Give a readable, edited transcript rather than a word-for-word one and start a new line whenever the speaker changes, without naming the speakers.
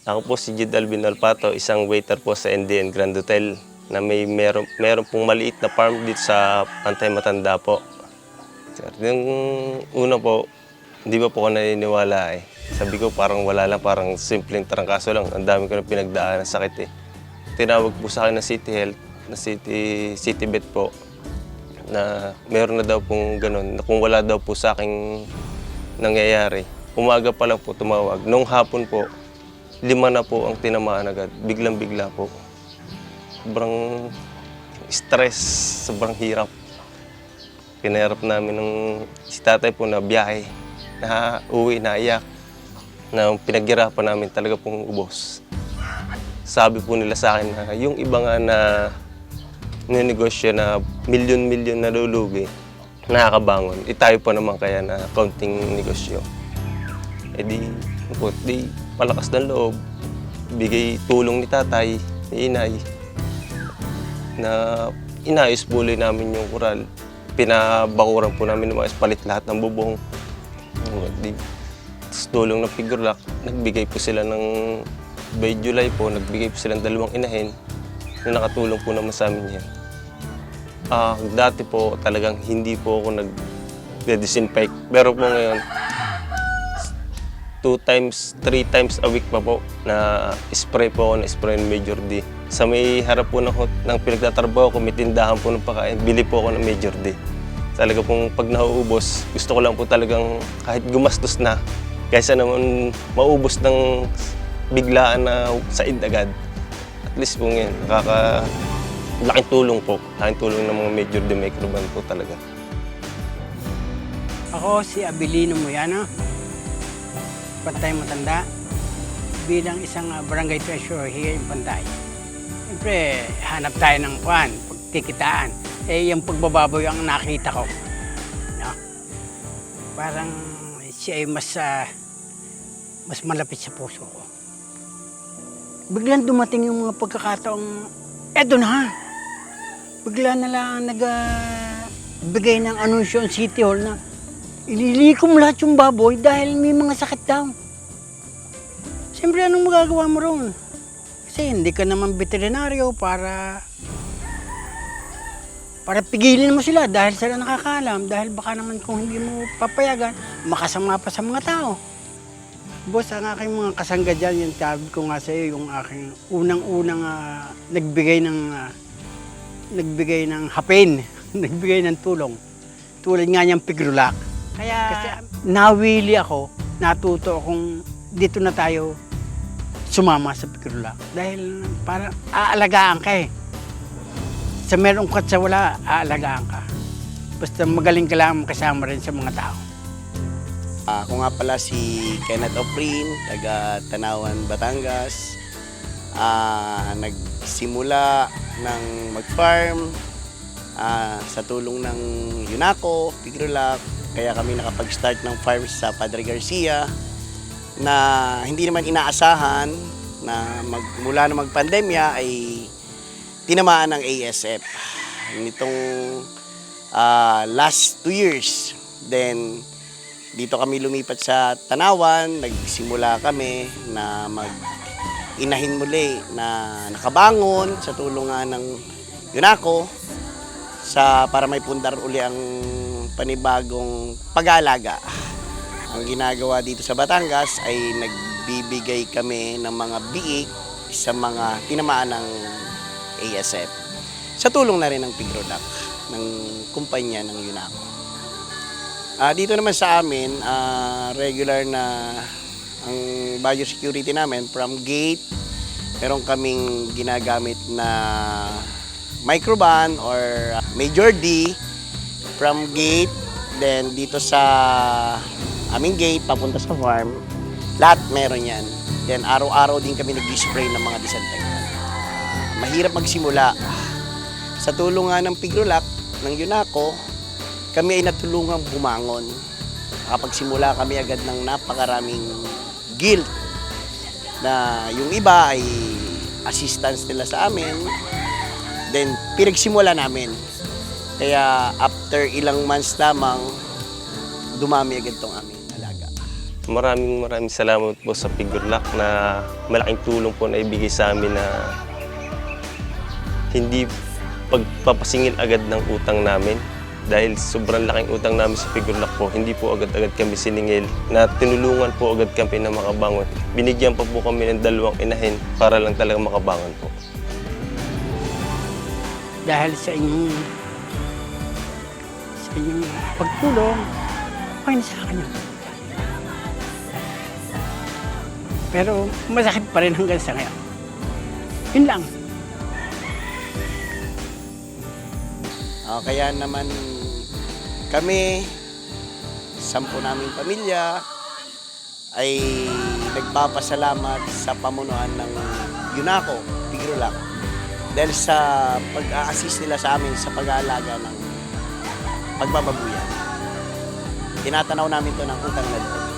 Ako po si Jude Alvin Alpato, isang waiter po sa NDN Grand Hotel na meron pong maliit na farm dito sa Antay Matanda po. Sir, yung una po, hindi pa po ako naniniwala eh. Sabi ko parang wala lang, parang simpleng trangkaso lang. Ang dami ko na pinagdaan ng sakit eh. Tinawag po sa akin ng City Health, na City Vet po, na meron na daw pong ganun, na kung wala daw po sa aking nangyayari. Umaga pa lang po tumawag. Nung hapon po, 5 na po ang tinamaan agad. Biglang-bigla po. Sobrang stress, sobrang hirap. Pinahirap namin ng si tatay po na biyahe, na uwi, na iyak, na pinaghirapan namin talaga pong ubos. Sabi po nila sa akin na yung iba nga na ninegosyo na milyon-milyon na lulugi, nakakabangon. Tayo pa naman kaya na kaunting negosyo. Eh di palakas ng loob, bigay tulong ni tatay, ni inay, na inayos po namin yung kural. Pinabakuran po namin ng mga palit lahat ng bubong. Tulong ng Pigurlac, nagbigay po sila ng, by July po, nagbigay po sila ng 2 inahin na nakatulong po naman sa amin yan. Dati po talagang hindi po ako nag-disinfect. Pero po ngayon, 2 times, 3 times a week pa po na spray po ako, na spray ng Major D. Sa may harap po ng pinagtatrabaho ko, may tindahan po ng pagkain, bili po ako ng Major D. Talaga pong pag nauubos, gusto ko lang po talagang kahit gumastos na, kaysa naman maubos ng biglaan na said agad. At least po ngayon, laking tulong po. Laking tulong ng mga Major D Microban po talaga.
Ako si Abilino Moyano, Pantay Matanda, bilang isang barangay treasurer here in Pantay. Siyempre, hanap tayo ng pagkikitaan. Yung pagbababoy ang nakita ko. No? Parang siya ay mas malapit sa puso ko. Biglang dumating yung mga pagkakataong, eto na! Bigla na lang nagbigay ng anunsyo ang City Hall na ililikom lahat yung baboy dahil may mga sakit daw. Siyempre, anong magagawa mo roon? Kasi hindi ka naman veterinaryo para pigilin mo sila dahil sila nakakaalam. Dahil baka naman kung hindi mo papayagan, makasama pa sa mga tao. Boss, ang aking mga kasangga dyan, yung sabi ko nga sa iyo, yung aking unang-unang nagbigay ng hapin, nagbigay ng tulong. Tulad nga niyang Pigurlac. Kaya kasi nawili ako, natuto akong dito na tayo sumama sa Pigurlac. Dahil para aalagaan ka eh. Sa merong kat sa wala, aalagaan ka. Basta magaling ka lang makasama rin sa mga tao.
Ako nga pala si Kenneth Oprin, taga Tanawan, Batangas. Nagsimula ng mag-farm sa tulong ng UNACO, Pigurlac. Kaya kami nakapag-start ng farm sa Padre Garcia na hindi naman inaasahan na mula na magpandemya ay tinamaan ng ASF. Nitong last 2 years, then dito kami lumipat sa Tanawan, nagsimula kami na inahin muli na nakabangon sa tulungan ng UNACO para may pundar uli ang panibagong pag-aalaga. Ang ginagawa dito sa Batangas ay nagbibigay kami ng mga biik sa mga tinamaan ng ASF. Sa tulong na rin ng Pigurlac, ng kumpanya ng UNACO. Dito naman sa amin, regular na ang biosecurity namin from gate. Meron kaming ginagamit na microban or Major D from gate. Then dito sa aming gate, papunta sa farm, lahat meron yan. Then araw-araw din kami nag-spray ng mga disinfectant. Mahirap magsimula. Sa tulungan ng Pigurlac, ng UNACO, kami ay natulungang bumangon. Nakapagsimula kami agad ng napakaraming guild na yung iba ay assistance nila sa amin. Then, pinagsimula namin. Kaya after ilang months lamang, dumami agad itong aming alaga.
Maraming salamat po sa Pigurlac na malaking tulong po na ibigay sa amin na hindi pagpapasingil agad ng utang namin. Dahil sobrang laking utang namin sa Pigurlac po, hindi po agad-agad kami siningil na tinulungan po agad kami na makabangon. Binigyan pa po kami ng 2 inahin para lang talaga makabangon po.
Dahil sa inyong pagtulong, okay na sa akin yun. Pero masakit pa rin hanggang sa ngayon. Yun lang.
Kaya naman kami, 10 naming pamilya, ay nagpapasalamat sa pamunuan ng UNACO, Pigurlac, dahil sa pag-a-assist nila sa amin sa pag-aalaga ng pagbababuyan. Tinatanaw namin ito ng utang na loob.